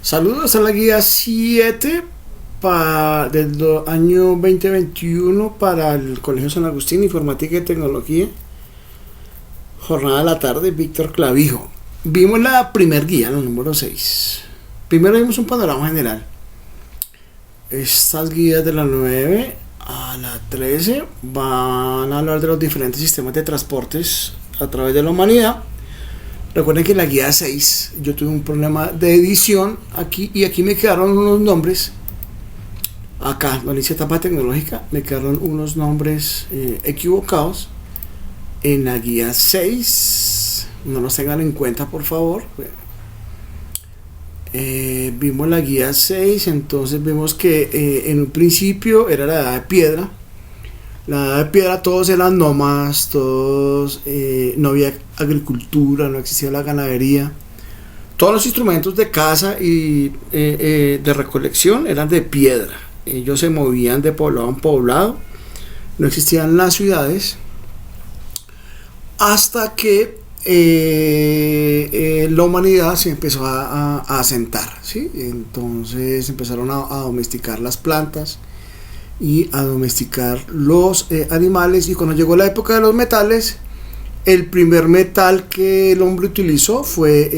Saludos a la guía 7 del año 2021 para el Colegio San Agustín, Informática y Tecnología. Jornada de la tarde, Víctor Clavijo. Vimos la primer guía, la número 6. Primero vimos un panorama general. Estas guías de la 9 a la 13 van a hablar de los diferentes sistemas de transportes a través de la humanidad. Recuerden que en la guía 6 yo tuve un problema de edición aquí y aquí me quedaron unos nombres. Acá, donde dice etapa tecnológica, me quedaron unos nombres equivocados. En la guía 6, no los tengan en cuenta, por favor. Vimos la guía 6, entonces vemos que en un principio era la edad de piedra. La edad de piedra todos eran nómadas, todos no había agricultura, no existía la ganadería. Todos los instrumentos de caza y de recolección eran de piedra. Ellos se movían de poblado en poblado, no existían las ciudades, hasta que la humanidad se empezó a asentar, ¿sí? Entonces empezaron a domesticar las plantas y a domesticar los animales, y cuando llegó la época de los metales, el primer metal que el hombre utilizó fue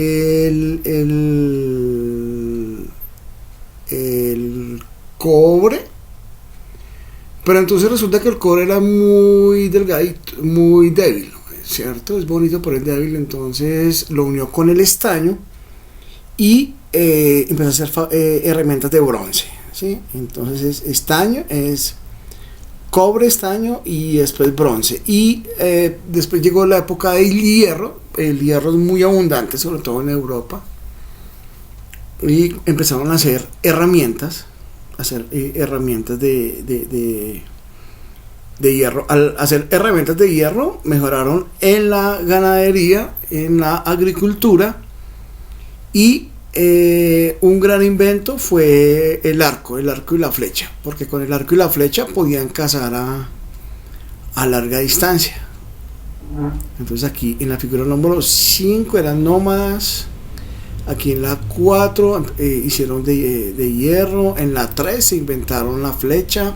el cobre. Pero entonces resulta que el cobre era muy delgadito, muy débil, ¿cierto? Es bonito pero es débil, entonces lo unió con el estaño y empezó a hacer herramientas de bronce, ¿sí? Entonces estaño es cobre, estaño y después bronce. Y después llegó la época del hierro. El hierro es muy abundante, sobre todo en Europa. Y empezaron a hacer herramientas. De hierro. Al hacer herramientas de hierro, mejoraron en la ganadería, en la agricultura. Y un gran invento fue el arco y la flecha, porque con el arco y la flecha podían cazar a larga distancia. Entonces aquí en la figura número 5 eran nómadas, aquí en la 4 hicieron de hierro, en la 3 se inventaron la flecha.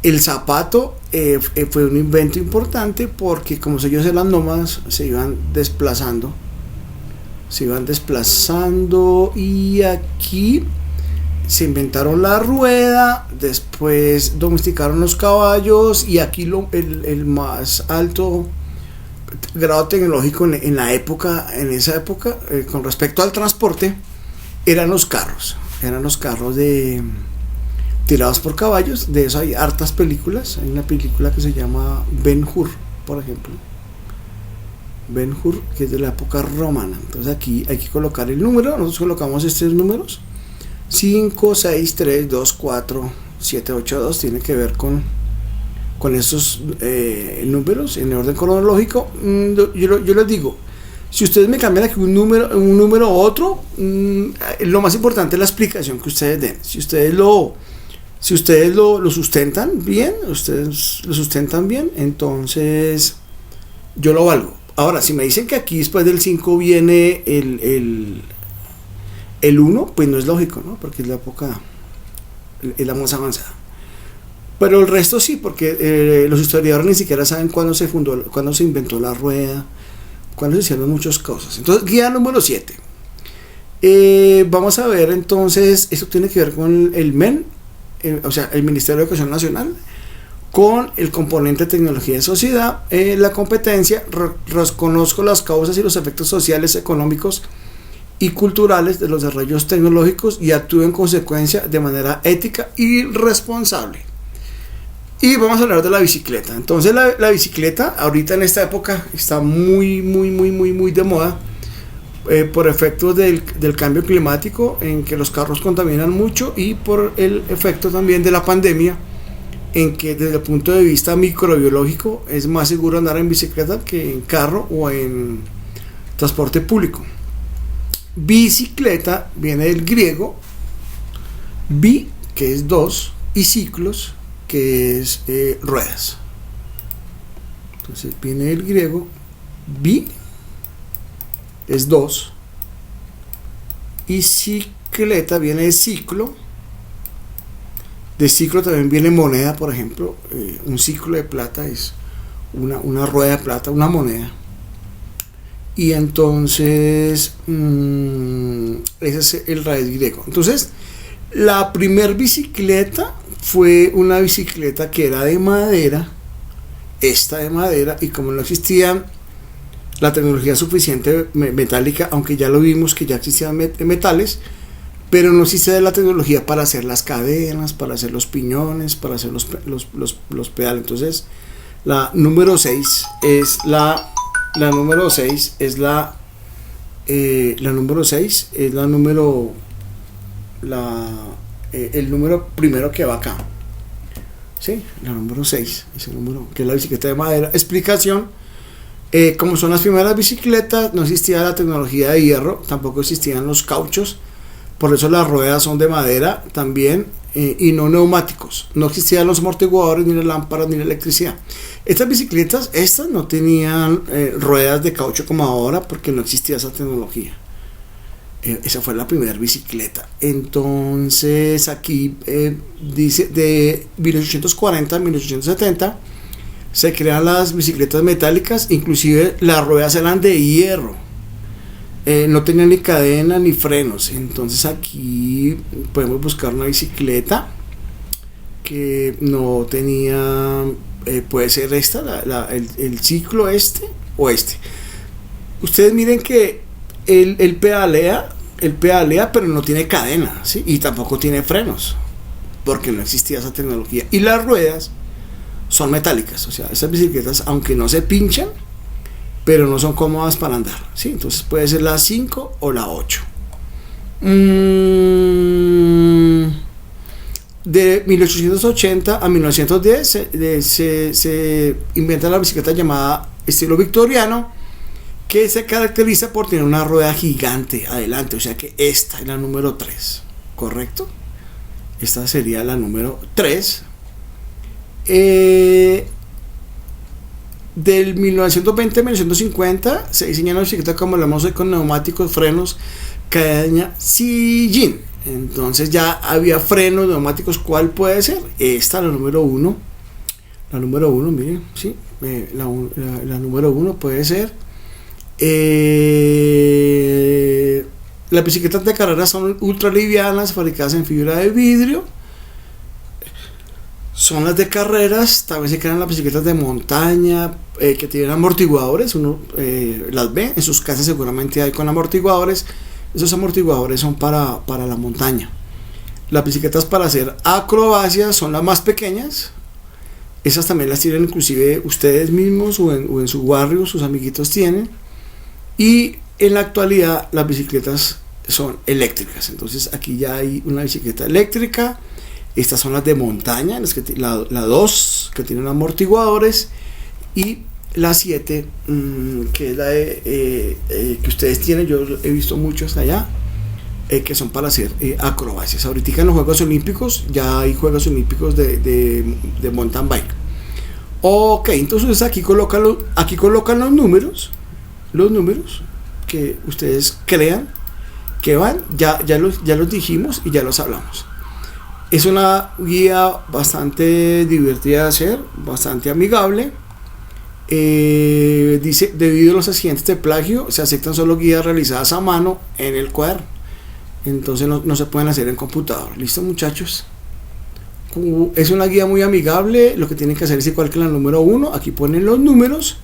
El zapato fue un invento importante porque como ellos eran nómadas se iban desplazando, y aquí se inventaron la rueda, después domesticaron los caballos, y aquí el más alto grado tecnológico en esa época con respecto al transporte eran los carros tirados por caballos. De eso hay hartas películas. Hay una película que se llama Ben-Hur, por ejemplo, Ben-Hur, que es de la época romana. Entonces aquí hay que colocar el número. Nosotros colocamos estos números 5, 6, 3, 2, 4, 7, 8, 2. Tiene que ver con estos números en orden cronológico. Yo les digo, si ustedes me cambian aquí un número u otro, lo más importante es la explicación que ustedes den. Si ustedes lo sustentan bien, entonces yo lo valgo. Ahora, si me dicen que aquí después del 5 viene el 1, pues no es lógico, ¿no? Porque es la época, es la más avanzada. Pero el resto sí, porque los historiadores ni siquiera saben cuándo se inventó la rueda, cuándo se hicieron muchas cosas. Entonces, guía número 7. Vamos a ver entonces, esto tiene que ver con el MEN, o sea, el Ministerio de Educación Nacional, con el componente tecnología y sociedad. La competencia: reconozco las causas y los efectos sociales, económicos y culturales de los desarrollos tecnológicos y actúo en consecuencia de manera ética y responsable. Y vamos a hablar de la bicicleta. Entonces la bicicleta ahorita en esta época está muy de moda por efectos del cambio climático, en que los carros contaminan mucho, y por el efecto también de la pandemia, en que desde el punto de vista microbiológico es más seguro andar en bicicleta que en carro o en transporte público. Bicicleta viene del griego bi, que es 2, y ciclos, que es ruedas. Entonces viene del griego bi, es 2, y ciclos bicicleta viene de ciclo. De ciclo también viene moneda, por ejemplo. Un ciclo de plata es una rueda de plata, una moneda. Y entonces ese es el raíz griego. Entonces la primer bicicleta fue una bicicleta que era de madera, esta de madera, y como no existía la tecnología suficiente metálica, aunque ya lo vimos que ya existían metales, pero no existía la tecnología para hacer las cadenas, para hacer los piñones, para hacer los pedales. Entonces la número 6 es la número 6 es la número 6 es el número primero que va acá. Sí, la número 6 es el número que es la bicicleta de madera. Explicación: como son las primeras bicicletas, no existía la tecnología de hierro, tampoco existían los cauchos, por eso las ruedas son de madera también, y no neumáticos. No existían los amortiguadores, ni las lámparas, ni la electricidad. Estas bicicletas, no tenían ruedas de caucho como ahora, porque no existía esa tecnología. Esa fue la primera bicicleta. Entonces aquí dice de 1840 a 1870 se crean las bicicletas metálicas, inclusive las ruedas eran de hierro, no tenían ni cadena ni frenos. Entonces aquí podemos buscar una bicicleta que no tenía, puede ser esta, el ciclo o este. Ustedes miren que el pedalea, pero no tiene cadena, ¿sí? Y tampoco tiene frenos, porque no existía esa tecnología. Y las ruedas son metálicas, o sea, esas bicicletas, aunque no se pinchan, pero no son cómodas para andar, ¿sí? Entonces puede ser la 5 o la 8. De 1880 a 1910 se inventa la bicicleta llamada estilo victoriano, que se caracteriza por tener una rueda gigante adelante, o sea que esta es la número 3, ¿correcto? Esta sería la número 3. Del 1920 a 1950 se diseñó una bicicleta como la vemos hoy, con neumáticos, frenos, cadena, sillín. Entonces ya había frenos, neumáticos. ¿Cuál puede ser? Esta, la número 1. La número 1, miren, ¿sí? La número 1 puede ser. Las bicicletas de carrera son ultra livianas, fabricadas en fibra de vidrio. Son las de carreras. También se crean las bicicletas de montaña, que tienen amortiguadores. Uno las ve en sus casas, seguramente hay con amortiguadores. Esos amortiguadores son para la montaña. Las bicicletas para hacer acrobacias son las más pequeñas. Esas también las tienen inclusive ustedes mismos o en su barrio, sus amiguitos tienen. Y en la actualidad las bicicletas son eléctricas. Entonces aquí ya hay una bicicleta eléctrica. Estas son las de montaña, la 2, que tienen amortiguadores, y la 7, que es la que ustedes tienen. Yo he visto muchos allá, que son para hacer acrobacias. Ahorita en los Juegos Olímpicos ya hay Juegos Olímpicos de mountain bike. Ok, entonces aquí colocan los números que ustedes crean que van. Ya los dijimos y ya los hablamos. Es una guía bastante divertida de hacer, bastante amigable. Dice: debido a los accidentes de plagio, se aceptan solo guías realizadas a mano en el cuaderno. Entonces no se pueden hacer en computador. ¿Listo, muchachos? Es una guía muy amigable. Lo que tienen que hacer es igual que la número 1. Aquí ponen los números,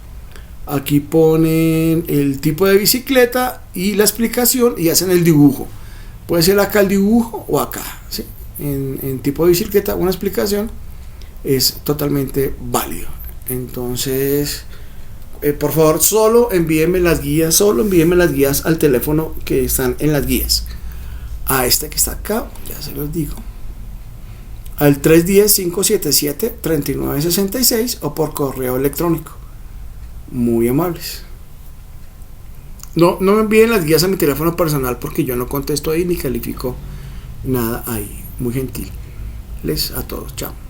aquí ponen el tipo de bicicleta y la explicación, y hacen el dibujo. Puede ser acá el dibujo o acá, ¿sí? En tipo de bicicleta, una explicación es totalmente válido. Entonces, por favor, solo envíenme las guías al teléfono que están en las guías. A este que está acá, ya se los digo, al 310-577-3966, o por correo electrónico. Muy amables. No me envíen las guías a mi teléfono personal, porque yo no contesto ahí ni califico nada ahí. Muy gentil. Les a todos. Chao.